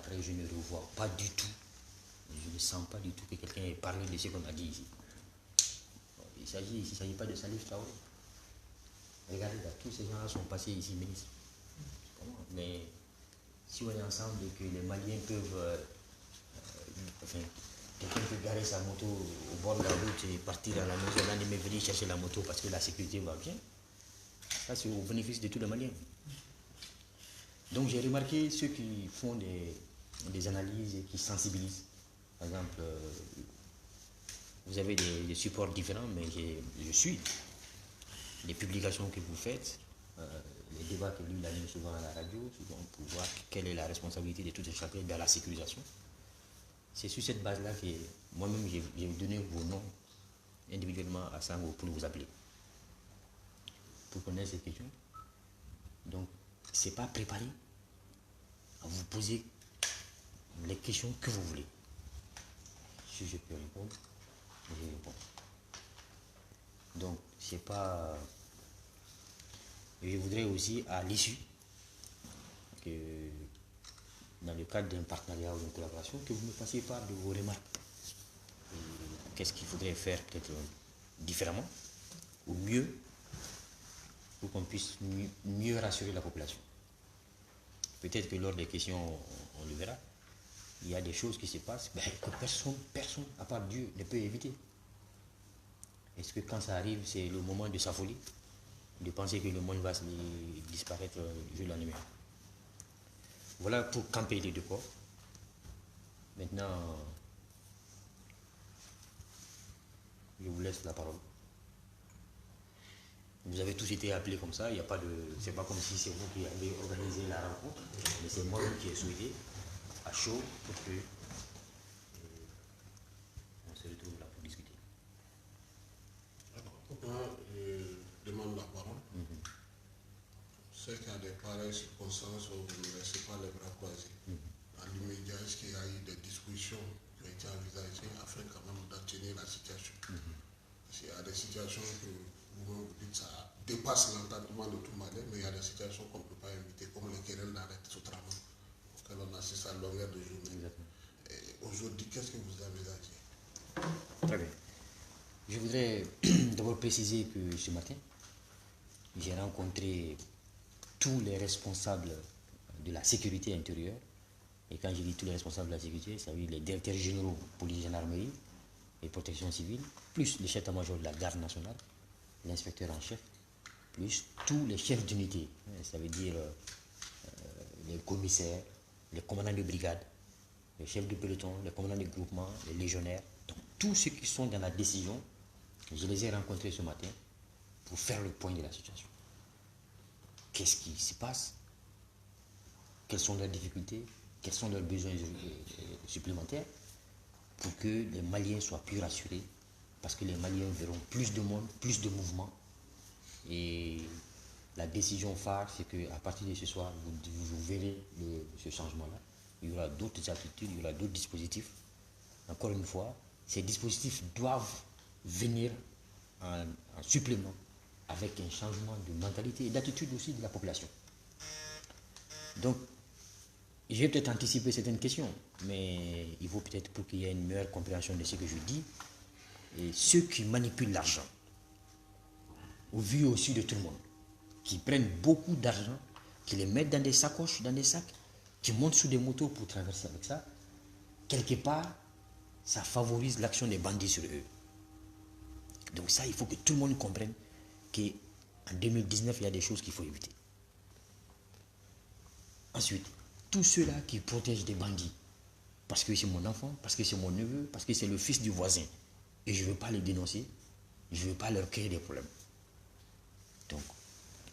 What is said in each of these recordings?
après je ne revois pas du tout, je ne sens pas du tout que quelqu'un ait parlé de ce qu'on a dit ici. Bon, il ne s'agit pas de Salif Traoré. Regardez là, tous ces gens-là sont passés ici ministres. Mais si on est ensemble et que les Maliens peuvent, enfin, quelqu'un peut garer sa moto au bord de la route et partir à la maison, là, mais venir chercher la moto parce que la sécurité va bien, ça c'est au bénéfice de tous les Maliens. Donc j'ai remarqué ceux qui font des analyses et qui sensibilisent. Par exemple, vous avez des supports différents, mais je suis les publications que vous faites, les débats que lui anime souvent à la radio, souvent pour voir quelle est la responsabilité de tout et chacun dans la sécurisation. C'est sur cette base-là que moi-même j'ai donné vos noms individuellement à Sango pour vous appeler, pour connaître ces questions. Donc, ce n'est pas préparé à vous poser les questions que vous voulez. Si je peux répondre, je réponds. Donc, c'est pas... Je voudrais aussi, à l'issue, que dans le cadre d'un partenariat ou d'une collaboration, que vous me fassiez part de vos remarques. Qu'est-ce qu'il faudrait faire peut-être différemment ou mieux pour qu'on puisse mieux rassurer la population. Peut-être que lors des questions, on le verra, il y a des choses qui se passent que personne, à part Dieu, ne peut éviter. Est-ce que quand ça arrive, c'est le moment de sa folie, de penser que le monde va disparaître du jour au lendemain? Voilà pour camper les deux corps. Maintenant, je vous laisse la parole. Vous avez tous été appelés comme ça, il n'y a pas de. C'est pas comme si c'est vous qui avez organisé la rencontre, mais c'est moi-même qui ai souhaité, à chaud, pour que on se retrouve là pour discuter. Alors, pourquoi je demande la parole? C'est qu'il y a des pareilles circonstances où vous ne laissez pas les bras croisés. Dans l'immédiat, est-ce qu'il y a eu des discussions qui ont été envisagées afin quand même d'atténuer la situation? S'il y a des situations que vous dites ça dépasse l'entendement de tout Malais, mais il y a des situations qu'on ne peut pas éviter, comme les querelles d'arrêt sous travail, auxquelles on assiste à longueur de journée. Aujourd'hui, qu'est-ce que vous envisagez? Très bien. Je voudrais d'abord préciser que ce matin, j'ai rencontré tous les responsables de la sécurité intérieure. Et quand je dis tous les responsables de la sécurité, ça veut dire les directeurs généraux police, gendarmerie et protection civile, plus le chef d'état-major de la garde nationale, l'inspecteur en chef, plus tous les chefs d'unité. Ça veut dire les commissaires, les commandants de brigade, les chefs de peloton, les commandants de groupement, les légionnaires. Donc tous ceux qui sont dans la décision, je les ai rencontrés ce matin pour faire le point de la situation. Qu'est-ce qui se passe? Quelles sont leurs difficultés? Quels sont leurs besoins supplémentaires pour que les Maliens soient plus rassurés, parce que les Maliens verront plus de monde, plus de mouvements. Et la décision phare, c'est qu'à partir de ce soir, vous verrez ce changement-là. Il y aura d'autres attitudes, il y aura d'autres dispositifs. Encore une fois, ces dispositifs doivent venir en supplément avec un changement de mentalité et d'attitude aussi de la population. Donc, je vais peut-être anticiper certaines questions, mais il faut peut-être, pour qu'il y ait une meilleure compréhension de ce que je dis, et ceux qui manipulent l'argent, au vu aussi de tout le monde, qui prennent beaucoup d'argent, qui les mettent dans des sacoches, dans des sacs, qui montent sur des motos pour traverser avec ça, quelque part, ça favorise l'action des bandits sur eux. Donc ça, il faut que tout le monde comprenne qu'en 2019, il y a des choses qu'il faut éviter. Ensuite, tous ceux-là qui protègent des bandits, parce que c'est mon enfant, parce que c'est mon neveu, parce que c'est le fils du voisin, et je ne veux pas les dénoncer, je ne veux pas leur créer des problèmes. Donc,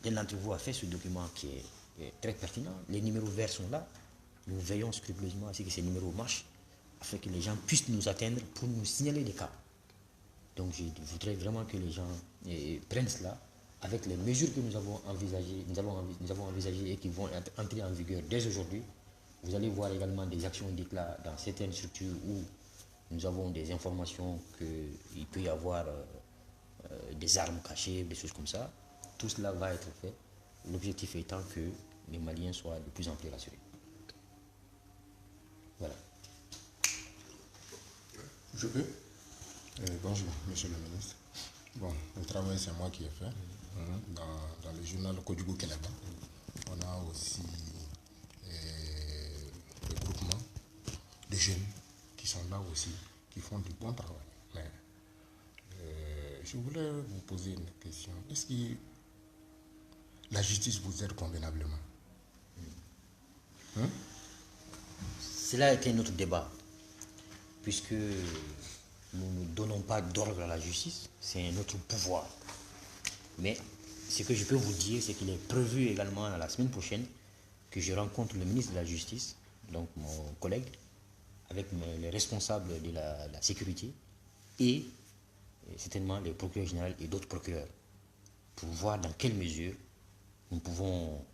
l'un d'entre vous a fait ce document qui est très pertinent. Les numéros verts sont là. Nous veillons scrupuleusement à ce que ces numéros marchent, afin que les gens puissent nous atteindre pour nous signaler des cas. Donc, je voudrais vraiment que les gens prennent cela avec les mesures que nous avons envisagées et qui vont entrer en vigueur dès aujourd'hui. Vous allez voir également des actions d'éclat dans certaines structures où nous avons des informations qu'il peut y avoir des armes cachées, des choses comme ça. Tout cela va être fait. L'objectif étant que les Maliens soient de plus en plus rassurés. Je peux. Bonjour, monsieur le ministre. Bon, le travail, c'est moi qui ai fait. Dans le journal Kodjugo Canada, on a aussi des groupements de jeunes qui sont là aussi, qui font du bon travail. Mais je voulais vous poser une question. Est-ce que la justice vous aide convenablement? Cela a été notre débat, puisque nous ne donnons pas d'ordre à la justice, c'est notre pouvoir. Mais ce que je peux vous dire, c'est qu'il est prévu également la semaine prochaine que je rencontre le ministre de la Justice, donc mon collègue, avec les responsables de la sécurité et certainement les procureurs généraux et d'autres procureurs, pour voir dans quelle mesure nous pouvons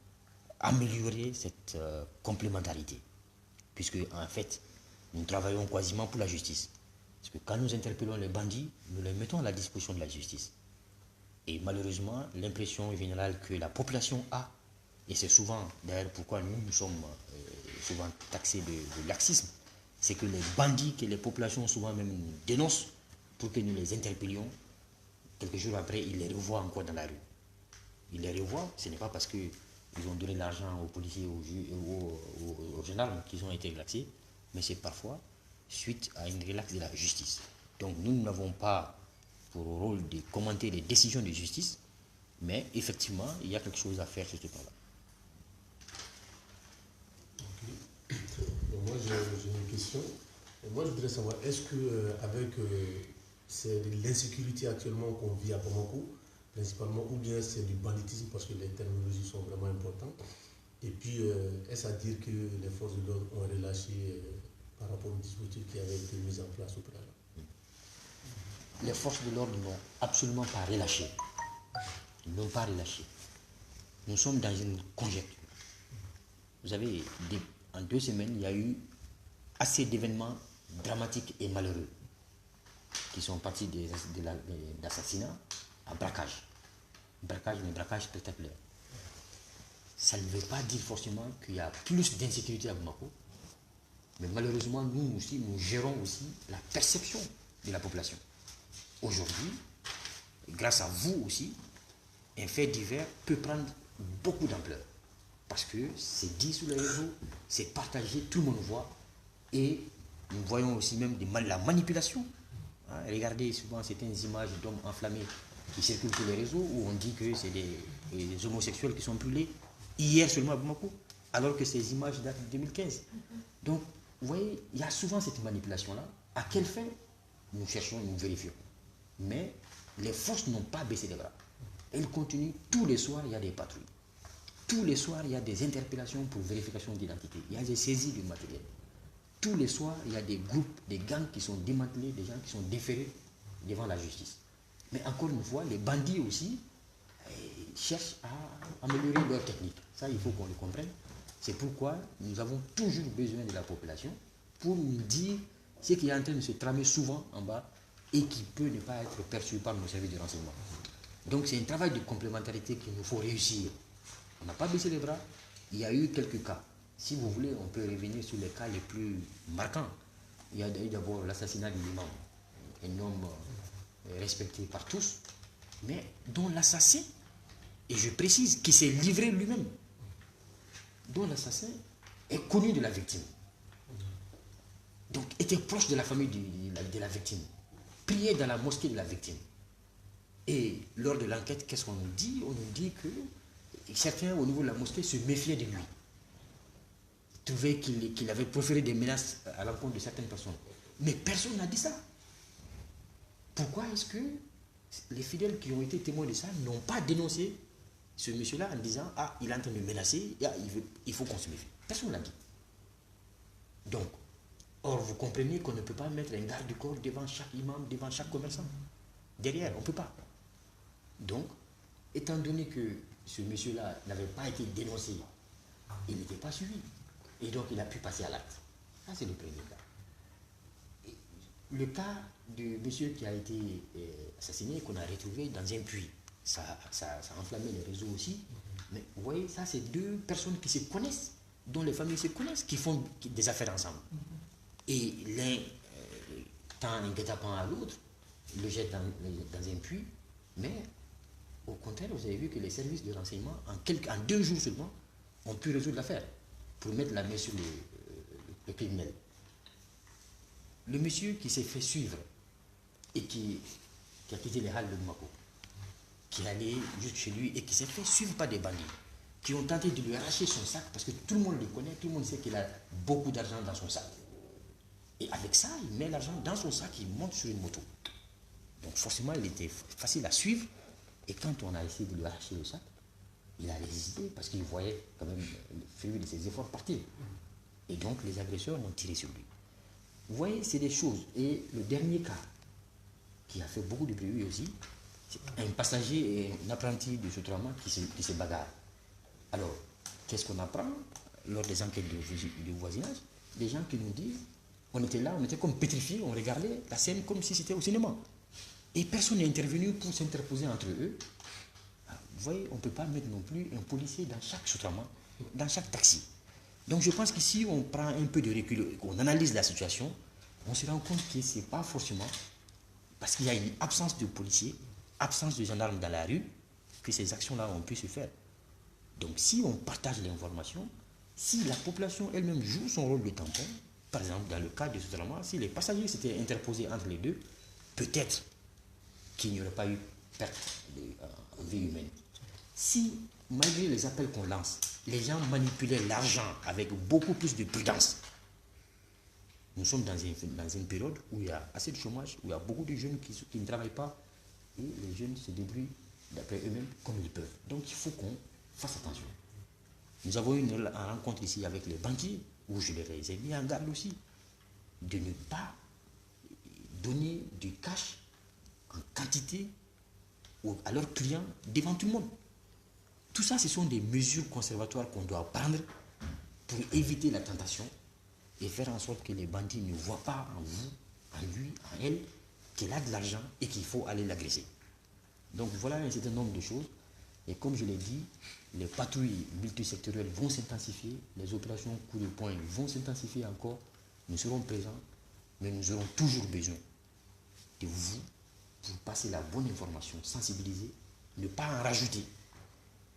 améliorer cette complémentarité. Puisque en fait, nous travaillons quasiment pour la justice. Parce que quand nous interpellons les bandits, nous les mettons à la disposition de la justice. Et malheureusement, l'impression générale que la population a, et c'est souvent d'ailleurs pourquoi nous sommes souvent taxés de laxisme, c'est que les bandits que les populations souvent même nous dénoncent pour que nous les interpellions, quelques jours après, ils les revoient encore dans la rue. Ils les revoient, ce n'est pas parce qu'ils ont donné l'argent aux policiers, aux gendarmes qu'ils ont été relaxés, mais c'est parfois suite à une relaxe de la justice. Donc nous n'avons pas pour rôle de commenter les décisions de justice, mais effectivement, il y a quelque chose à faire sur ce plan-là. Okay. Moi, j'ai une question. Moi, je voudrais savoir, est-ce que avec l'insécurité actuellement qu'on vit à Bamako, principalement, ou bien c'est du banditisme parce que les terminologies sont vraiment importantes, et puis est-ce à dire que les forces de l'ordre ont relâché par rapport au dispositif qui avait été mis en place au préalable? Les forces de l'ordre n'ont absolument pas relâché. Ils n'ont pas relâché. Nous sommes dans une conjecture. Vous savez, en 2 semaines, il y a eu assez d'événements dramatiques et malheureux qui sont partis d'assassinats à braquage. Mais braquage spectaculaire. Ça ne veut pas dire forcément qu'il y a plus d'insécurité à Bamako, mais malheureusement, nous aussi, nous gérons aussi la perception de la population. Aujourd'hui, grâce à vous aussi, un fait divers peut prendre beaucoup d'ampleur. Parce que c'est dit sur les réseaux, c'est partagé, tout le monde voit. Et nous voyons aussi même la manipulation. Regardez souvent certaines images d'hommes enflammés qui circulent sur les réseaux où on dit que c'est des homosexuels qui sont brûlés hier seulement à Bamako, alors que ces images datent de 2015. Donc, vous voyez, il y a souvent cette manipulation-là. À quelle fin? Nous cherchons, nous vérifions. Mais les forces n'ont pas baissé les bras. Elles continuent. Tous les soirs, il y a des patrouilles. Tous les soirs, il y a des interpellations pour vérification d'identité. Il y a des saisies de matériel. Tous les soirs, il y a des groupes, des gangs qui sont démantelés, des gens qui sont déférés devant la justice. Mais encore une fois, les bandits aussi cherchent à améliorer leur technique. Ça, il faut qu'on le comprenne. C'est pourquoi nous avons toujours besoin de la population pour nous dire ce qui est en train de se tramer souvent en bas et qui peut ne pas être perçu par nos services de renseignement. Donc c'est un travail de complémentarité qu'il nous faut réussir. On n'a pas baissé les bras. Il y a eu quelques cas. Si vous voulez, on peut revenir sur les cas les plus marquants. Il y a eu d'abord l'assassinat de l'imam, un homme respecté par tous, mais dont l'assassin, et je précise, qui s'est livré lui-même, dont l'assassin est connu de la victime. Donc était proche de la famille de la victime. Priait dans la mosquée de la victime. Et lors de l'enquête, qu'est-ce qu'on nous dit? On nous dit que certains au niveau de la mosquée se méfiaient de lui. Ils trouvaient qu'il avait proféré des menaces à l'encontre de certaines personnes. Mais personne n'a dit ça. Pourquoi est-ce que les fidèles qui ont été témoins de ça n'ont pas dénoncé ce monsieur-là en disant « Ah, il est en train de menacer, il faut qu'on se méfie ». Personne ne l'a dit. Donc, or, vous comprenez qu'on ne peut pas mettre un garde du corps devant chaque imam, devant chaque commerçant. Derrière, on ne peut pas. Donc, étant donné que ce monsieur-là n'avait pas été dénoncé, il n'était pas suivi. Et donc, il a pu passer à l'acte. Ça, c'est le premier cas. Et le cas de monsieur qui a été assassiné, qu'on a retrouvé dans un puits, ça a enflammé les réseaux aussi. Mais vous voyez, ça, c'est 2 personnes qui se connaissent, dont les familles se connaissent, qui font des affaires ensemble. Et l'un tend un guet-apens à l'autre, le jette dans un puits, mais au contraire, vous avez vu que les services de renseignement, en 2 jours seulement, ont pu résoudre l'affaire pour mettre la main sur le criminel. Le monsieur qui s'est fait suivre et qui a quitté les halles de Bamako, qui est allé juste chez lui et qui s'est fait suivre par des bandits, qui ont tenté de lui arracher son sac, parce que tout le monde le connaît, tout le monde sait qu'il a beaucoup d'argent dans son sac. Et avec ça, il met l'argent dans son sac, il monte sur une moto. Donc forcément, il était facile à suivre. Et quand on a essayé de lui arracher le sac, il a résisté parce qu'il voyait quand même le fruit de ses efforts partir. Et donc les agresseurs ont tiré sur lui. Vous voyez, c'est des choses. Et le dernier cas, qui a fait beaucoup de bruit aussi, c'est un passager et un apprenti de Sotrama qui se bagarrent. Alors, qu'est-ce qu'on apprend lors des enquêtes de voisinage? Des gens qui nous disent, on était là, on était comme pétrifiés, on regardait la scène comme si c'était au cinéma. Et personne n'est intervenu pour s'interposer entre eux. Alors, vous voyez, on ne peut pas mettre non plus un policier dans chaque Sotrama, dans chaque taxi. Donc je pense que si on prend un peu de recul, qu'on analyse la situation, on se rend compte que ce n'est pas forcément parce qu'il y a une absence de policiers, absence de gendarmes dans la rue, que ces actions-là ont pu se faire. Donc si on partage l'information, si la population elle-même joue son rôle de tampon, par exemple dans le cas de Sotrama, si les passagers s'étaient interposés entre les deux, peut-être qu'il n'y aurait pas eu perte en vie humaine. Si, malgré les appels qu'on lance, les gens manipulaient l'argent avec beaucoup plus de prudence, nous sommes dans une période où il y a assez de chômage, où il y a beaucoup de jeunes qui ne travaillent pas, et les jeunes se débrouillent d'après eux-mêmes comme ils peuvent. Donc il faut qu'on fasse attention. Nous avons eu une rencontre ici avec les banquiers, où je les ai mis en garde aussi, de ne pas donner du cash en quantité à leurs clients devant tout le monde. Tout ça, ce sont des mesures conservatoires qu'on doit prendre pour éviter la tentation et faire en sorte que les bandits ne voient pas en vous, en lui, en elle, qu'elle a de l'argent et qu'il faut aller l'agresser. Donc voilà un certain nombre de choses. Et comme je l'ai dit, les patrouilles multisectorielles vont s'intensifier, les opérations coup de poing vont s'intensifier encore. Nous serons présents, mais nous aurons toujours besoin de vous pour passer la bonne information, sensibiliser, ne pas en rajouter.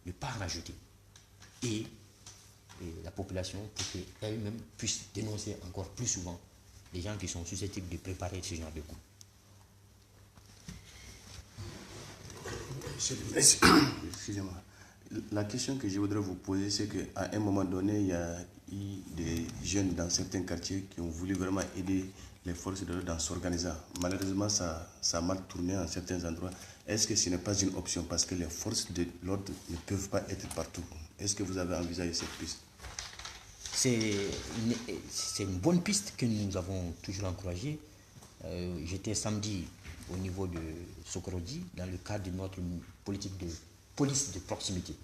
Ne pas en rajouter. Et la population pour qu'elle-même puisse dénoncer encore plus souvent les gens qui sont susceptibles de préparer ce genre de coup. Excusez-moi. La question que je voudrais vous poser, c'est qu'à un moment donné, il y a eu des jeunes dans certains quartiers qui ont voulu vraiment aider les forces de l'ordre en s'organisant. Malheureusement, ça a mal tourné en certains endroits. Est-ce que ce n'est pas une option parce que les forces de l'ordre ne peuvent pas être partout? Est-ce que vous avez envisagé cette piste? C'est une bonne piste que nous avons toujours encouragée. J'étais samedi au niveau de Sokorodi dans le cadre de notre politique de police de proximité.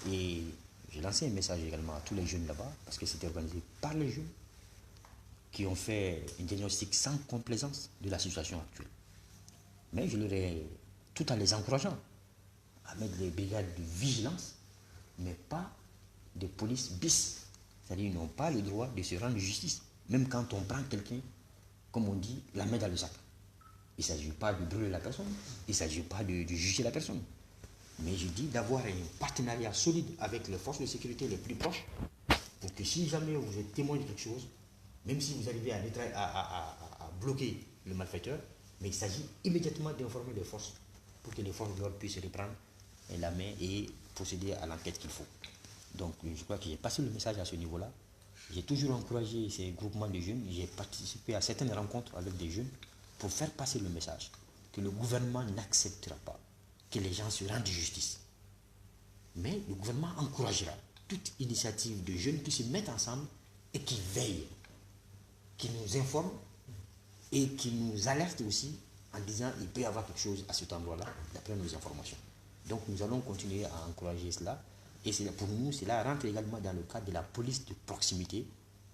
Et j'ai lancé un message également à tous les jeunes là-bas, parce que c'était organisé par les jeunes qui ont fait un diagnostic sans complaisance de la situation actuelle. Mais je leur ai, tout en les encourageant, à mettre des brigades de vigilance, mais pas de police bis. C'est-à-dire qu'ils n'ont pas le droit de se rendre justice, même quand on prend quelqu'un, comme on dit, la main dans le sac. Il ne s'agit pas de brûler la personne, il ne s'agit pas de juger la personne. Mais je dis d'avoir un partenariat solide avec les forces de sécurité les plus proches, pour que si jamais vous êtes témoin de quelque chose, même si vous arrivez à bloquer le malfaiteur, mais il s'agit immédiatement d'informer les forces, pour que les forces de l'ordre puissent reprendre la main et procéder à l'enquête qu'il faut. Donc je crois que j'ai passé le message à ce niveau-là. J'ai toujours encouragé ces groupements de jeunes, j'ai participé à certaines rencontres avec des jeunes pour faire passer le message que le gouvernement n'acceptera pas que les gens se rendent justice. Mais le gouvernement encouragera toute initiative de jeunes qui se mettent ensemble et qui veillent, qui nous informent et qui nous alertent aussi en disant qu'il peut y avoir quelque chose à cet endroit-là, d'après nos informations. Donc nous allons continuer à encourager cela. Et pour nous, cela rentre également dans le cadre de la police de proximité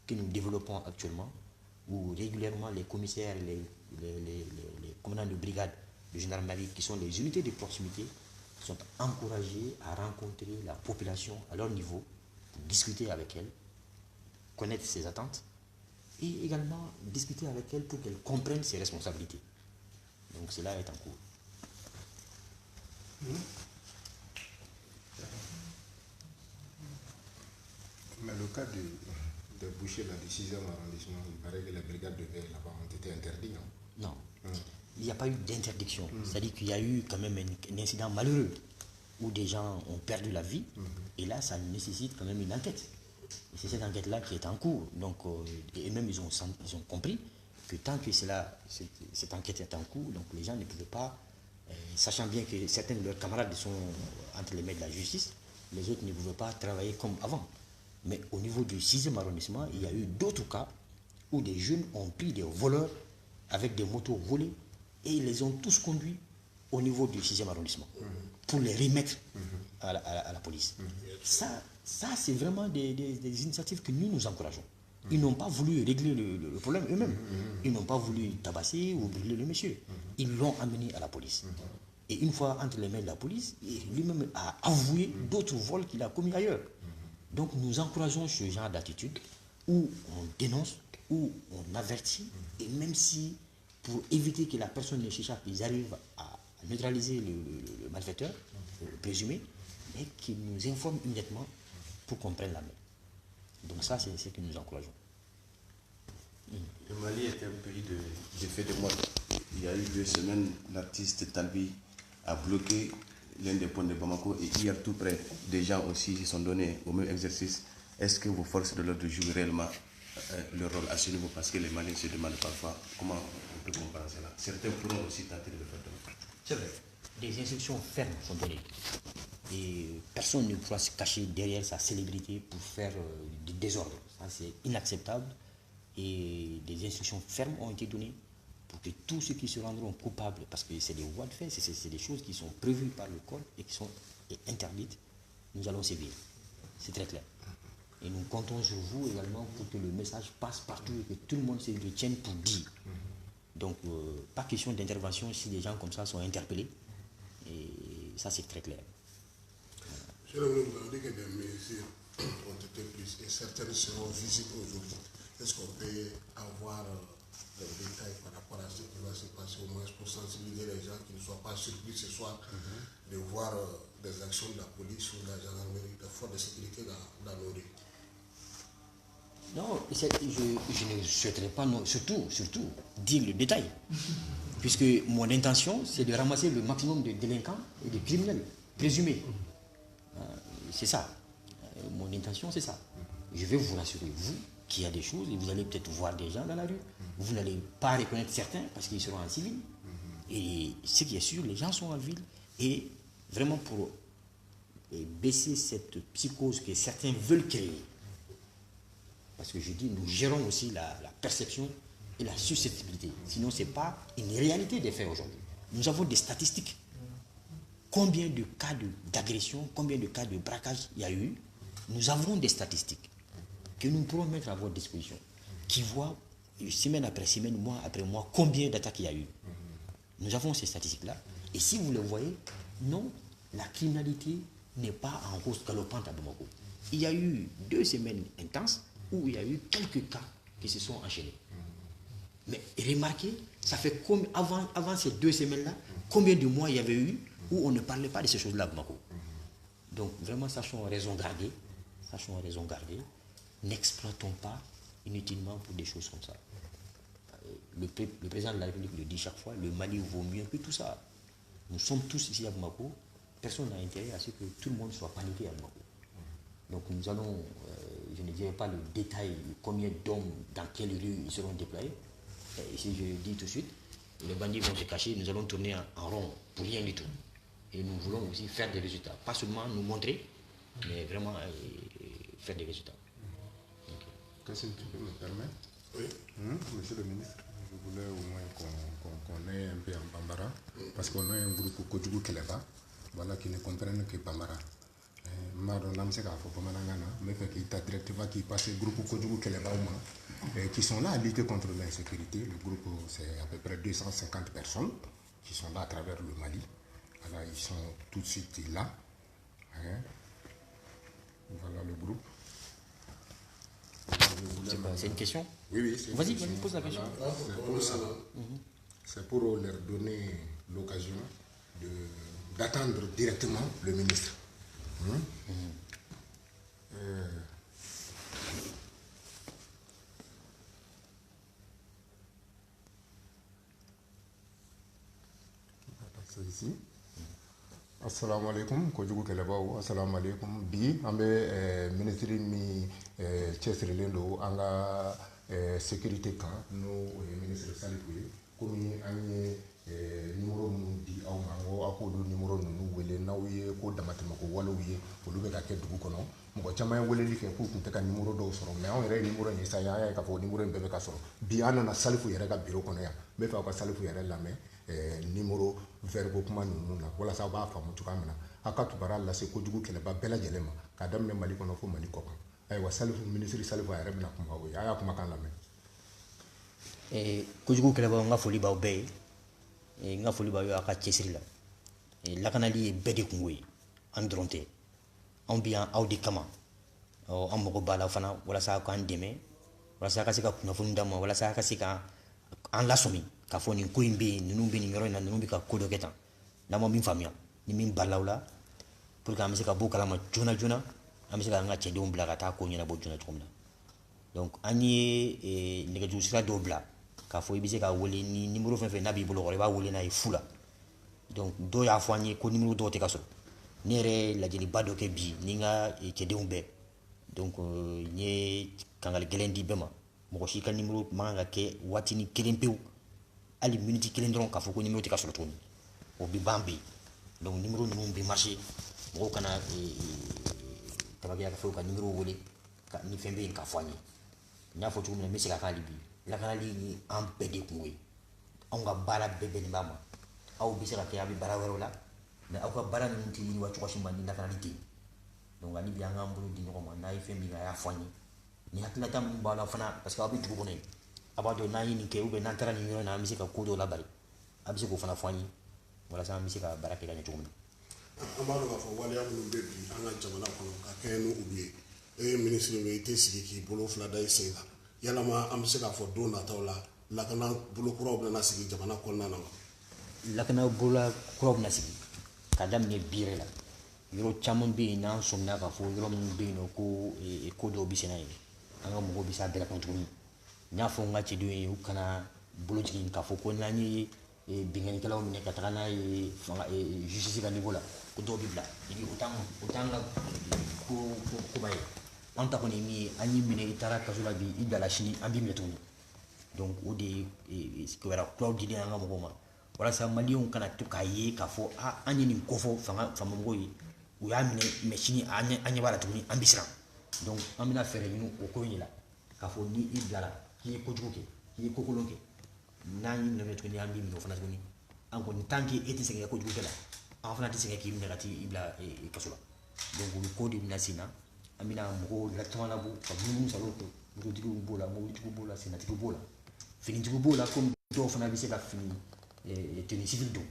que nous développons actuellement, où régulièrement les commissaires, les commandants de brigade de gendarmerie, qui sont les unités de proximité, sont encouragés à rencontrer la population à leur niveau, pour discuter avec elle, connaître ses attentes et également discuter avec elle pour qu'elle comprenne ses responsabilités. Donc cela est en cours. Mais le cas de Boucher, là, du 6e arrondissement, il paraît que les brigades de veille là-bas ont été interdites, non? Non, il n'y a pas eu d'interdiction. C'est-à-dire qu'il y a eu quand même un incident malheureux où des gens ont perdu la vie. Et là, ça nécessite quand même une enquête. Et c'est cette enquête-là qui est en cours. Donc, et même ils ont compris que tant que cette enquête est en cours, donc les gens ne pouvaient pas, sachant bien que certains de leurs camarades sont entre les mains de la justice, les autres ne pouvaient pas travailler comme avant. Mais au niveau du 6e arrondissement, il y a eu d'autres cas où des jeunes ont pris des voleurs avec des motos volées et ils les ont tous conduits au niveau du 6e arrondissement pour les remettre à la police. Ça c'est vraiment des initiatives que nous encourageons. Ils n'ont pas voulu régler le problème eux-mêmes. Ils n'ont pas voulu tabasser ou brûler le monsieur. Ils l'ont amené à la police. Et une fois entre les mains de la police, lui-même a avoué d'autres vols qu'il a commis ailleurs. Donc nous encourageons ce genre d'attitude où on dénonce, où on avertit, et même si pour éviter que la personne ne s'échappe, ils arrivent à neutraliser le malfaiteur, le présumé, mais qu'ils nous informent immédiatement pour qu'on prenne la main. Donc ça, c'est ce que nous encourageons. Le Mali est un pays de faits de mode. Il y a eu 2 semaines, l'artiste Talbi a bloqué l'un des ponts de Bamako et hier tout près, des gens aussi se sont donnés au même exercice. Est-ce que vos forces de l'ordre jouent réellement le rôle à ce niveau? Parce que les Maliens se demandent parfois comment on peut comprendre cela. Certains pourront aussi tenter de le faire demain. C'est vrai. Des instructions fermes sont données. Et personne ne pourra se cacher derrière sa célébrité pour faire du désordre. Ça, c'est inacceptable. Et des instructions fermes ont été données pour que tous ceux qui se rendront coupables, parce que c'est des voies de fait, c'est des choses qui sont prévues par le code et qui sont interdites, nous allons sévir. C'est très clair. Et nous comptons sur vous également pour que le message passe partout et que tout le monde se le tienne pour dire. Donc, pas question d'intervention si des gens comme ça sont interpellés. Et ça, c'est très clair. Monsieur le ministre, vous avez dit que des mesures ont été prises et certaines seront visibles aujourd'hui. Est-ce qu'on peut avoir des détails par rapport à ce qui va se passer, au moins pour sensibiliser les gens qui ne soient pas surpris ce soir de voir des actions de la police ou de la gendarmerie, des forces de sécurité dans nos rues? Non, je ne souhaiterais pas, non, surtout, dire le détail. Puisque mon intention, c'est de ramasser le maximum de délinquants et de criminels présumés. C'est ça. Mon intention, c'est ça. Je vais vous rassurer, vous, qu'il y a des choses, et vous allez peut-être voir des gens dans la rue. Vous n'allez pas reconnaître certains parce qu'ils seront en civil. Et ce qui est sûr, les gens sont en ville. Et vraiment pour baisser cette psychose que certains veulent créer. Parce que je dis, nous gérons aussi la perception et la susceptibilité. Sinon, ce n'est pas une réalité des faits aujourd'hui. Nous avons des statistiques. Combien de cas d'agression, combien de cas de braquage il y a eu? Nous avons des statistiques que nous pourrons mettre à votre disposition, qui voient semaine après semaine, mois après mois, combien d'attaques il y a eu. Nous avons ces statistiques-là. Et si vous le voyez, non, la criminalité n'est pas en hausse galopante à Bamako. Il y a eu 2 semaines intenses où il y a eu quelques cas qui se sont enchaînés. Mais remarquez, ça fait comme avant ces 2 semaines-là, combien de mois il y avait eu où on ne parlait pas de ces choses-là à Bamako. Donc vraiment, sachons raison garder. N'exploitons pas inutilement pour des choses comme ça. Le président de la République le dit chaque fois, le Mali vaut mieux que tout ça. Nous sommes tous ici à Bamako. Personne n'a intérêt à ce que tout le monde soit paniqué à Bamako. Donc nous allons, je ne dirai pas le détail, combien d'hommes, dans quelle rue ils seront déployés. Et si je le dis tout de suite, les bandits vont se cacher, nous allons tourner en rond pour rien du tout. Et nous voulons aussi faire des résultats. Pas seulement nous montrer, mais vraiment faire des résultats. Qu'est-ce que tu peux me permettre? Oui. Monsieur le ministre, je voulais au moins qu'on ait un peu en Bambara, parce qu'on a un groupe Kodjougou Keleba, voilà, qui ne comprennent que Bambara. Mais qui est directement qui passe le groupe Kodjougou Keleba qui sont là à lutter contre l'insécurité. Le groupe, c'est à peu près 250 personnes qui sont là à travers le Mali. Voilà, ils sont tout de suite là. Voilà le groupe. C'est une question? Oui, oui, c'est une Vas-y, question. pose la question. Voilà. C'est pour leur donner l'occasion d'attendre directement le ministre. C'est ici. Assalamu alaikum, Kojugu Kelebaou, assalamu alaikum. Bi, ambe ministre mi cesrilen do anga sécurité kan no ministre Salifou komi anye numéro nu di aw mango akodo numéro nu wele nawye ko damatema ko walo wiye olu be ka ke dugu kono mo chama wele li ke ko kunta ka numéro do soro mais on yere numéro ni sa ya ka fo numéro be ka soro bi anana Salifou yere ka bureau kono ya be fa ko Salifou yere la mais numéro verbo kuma nunu na wala sa ba fa mu tuka mina akatu bara la se ko jugu kele ba bela jelema ka damne mali kono fo mali ko ay wa Salifou ministre Salifou yere bina kuma wo ya kuma kan la mais ko jugu kele ba nga foli ba be nga foli ba yo aka cesri la lakanali be de kungoy andronte on bien audi kama o am ko bala fana wala sa ko andeme wala sa ka sika kuna fundama wala sa ka sika an la somi ka fo ni ko imbe nunu be ni yoro na nunu be ka kodo ketan na mo min famia ni min balawla pour que am sika bo kala ma juna juna am sika nga cede on bla ka ta ko nyina bo juna tumna donc ani nega ju sira do bla ka fo ibise ka wole ni numéro fe na bi bolo ko ba wole na e fula donc do ya fo ani ko numéro do te ka so ni re la jeli bado ke bi ni nga cede on be donc ni kangal gelendi bema mo shi kan numéro manga ke watini kelempew ali minute kelen dron ka fo ko numéro te ka so toni o bi bambi donc numéro num bi marché mo kana tabagia ka fo ka numéro wole ka ni fembe ka fo ani nya fo tumina mi sika kan libi la kana li ni am pede kuwe on ga bara bebe ni mama au bisira ke abi bara wala mais au ka bara ni nti ni wacho shimba ni la kana li donc ani bi anga mbulu di ngoma na ifembi ga ya fani ni hatla tam bala fana parce que abi tugo ne abado na yini ke ube na tara ni na mi sika kodo la bari abi siko fana fani wala sa mi sika barake ga ni tugo amado ga fo wali amu bebi anga jamana kono ka kenu ubi ministre mi te sigi ki bolo fla dai senga yala ma am se ka fo do na tawla la kana bolo kuro na sigi jamana kono na la kana bolo kuro na sigi kadam ne bire la yoro chamon bi na somna ka fo yoro mun bi no ko do bi senai anga mo bi sa dela kontuni nya fo nga ci duwe kana bolo jigin ka fo ko na ni bingani kala on ne ka takana justice ka niveau la ko do bi bla ibi utanga ko baye anta ko ni mi ani mine itara kasula bi idala shini ambi metuni donc o de ko wera cloud di nga mo ma wala sa malion kana to kaye ka fo ani ni ko fo fama mo yi o ya mine machine anya bala tuni ambisra donc amina fere ni o ko ni la ka fo ni idala ki ko juke ki ko kolonke nani no metuni ambi mi fana tuni an ko ni tanki eti senga ko juke la an fana ti senga ki mi negati ibla kasula donc ko di nasina amina mo la tamana bu ka bu salo ko mo digu bola mo digu bola sina digu bola fini digu bola comme do fana bi se ka fini tenue civil do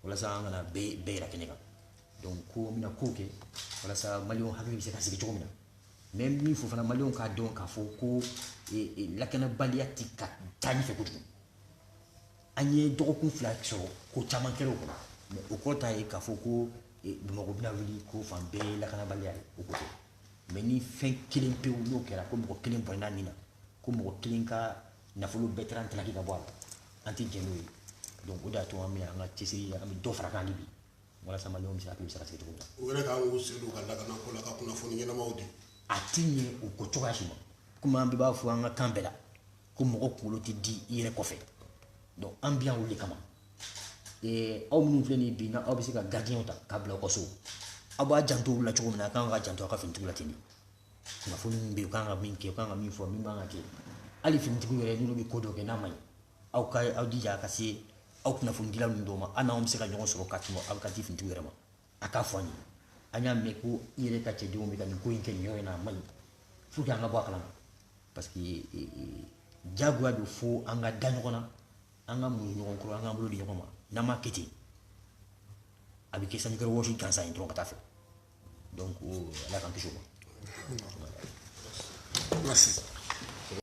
wala sa ngana be ra kenega donc ko mina ko ke wala sa malion hakki bi se ka sigi chomina même mi fo fana malion ka don ka fo ko la kana baliati ka tani fe ko tu anye do ko fla so ko chama kero ko mais o ko ta e ka fo ko be mo bina wili ko fan be la kana baliati o ko mais ni fin kelen pe o no kera ko mo kelen bona nina ko mo kelen ka na fulu veteran tala ki ka boala anti genoui donc o da to ami anga tisi ami do fara kan libi wala sama lom sa bi sa se to o re ka wo se do ka la kana ko la ka kuna fo ni na mawdi atinye o ko to gashima kuma ambi ba fu anga kambela ko mo ko kulo ti di ire ko fe donc ambiance wuli kama aw minnu filɛ nin bi na aw bɛ se ka gardien ta k'a bila aw ka so aw b'a janto la cogo min na a kan ka janto aw ka finitigiw la ten de kunnafoni min bɛ yen u kan ka min kɛ u kan ka min fɔ min man ka kɛ hali finitigiw yɛrɛ n'olu bɛ ko dɔ kɛ n'a man ɲi aw ka aw jija ka se aw kunnafonidilaw ninnu dɔw ma hali n'aw bɛ se ka ɲɔgɔn sɔrɔ ka tɛmɛ aw bɛ ka di finitigiw yɛrɛ ma a k'a fɔ an ye an y'a mɛn ko i yɛrɛ ka cɛdenw bɛ ka nin ko in kɛ nin yɔrɔ in na a man ɲi fo que an ka bɔ a kalama parce que diyagoya don fo an ka da ɲɔgɔn na an ka mun ɲɔgɔn kɔrɔ an k'an bolo di ɲɔgɔn ma n'an m'a kɛ ten a bɛ kɛ sannikɛyɔrɔ wɔsi gansan ye dɔrɔn ka taa fɛ donc ala k'an kisi o ma. Merci.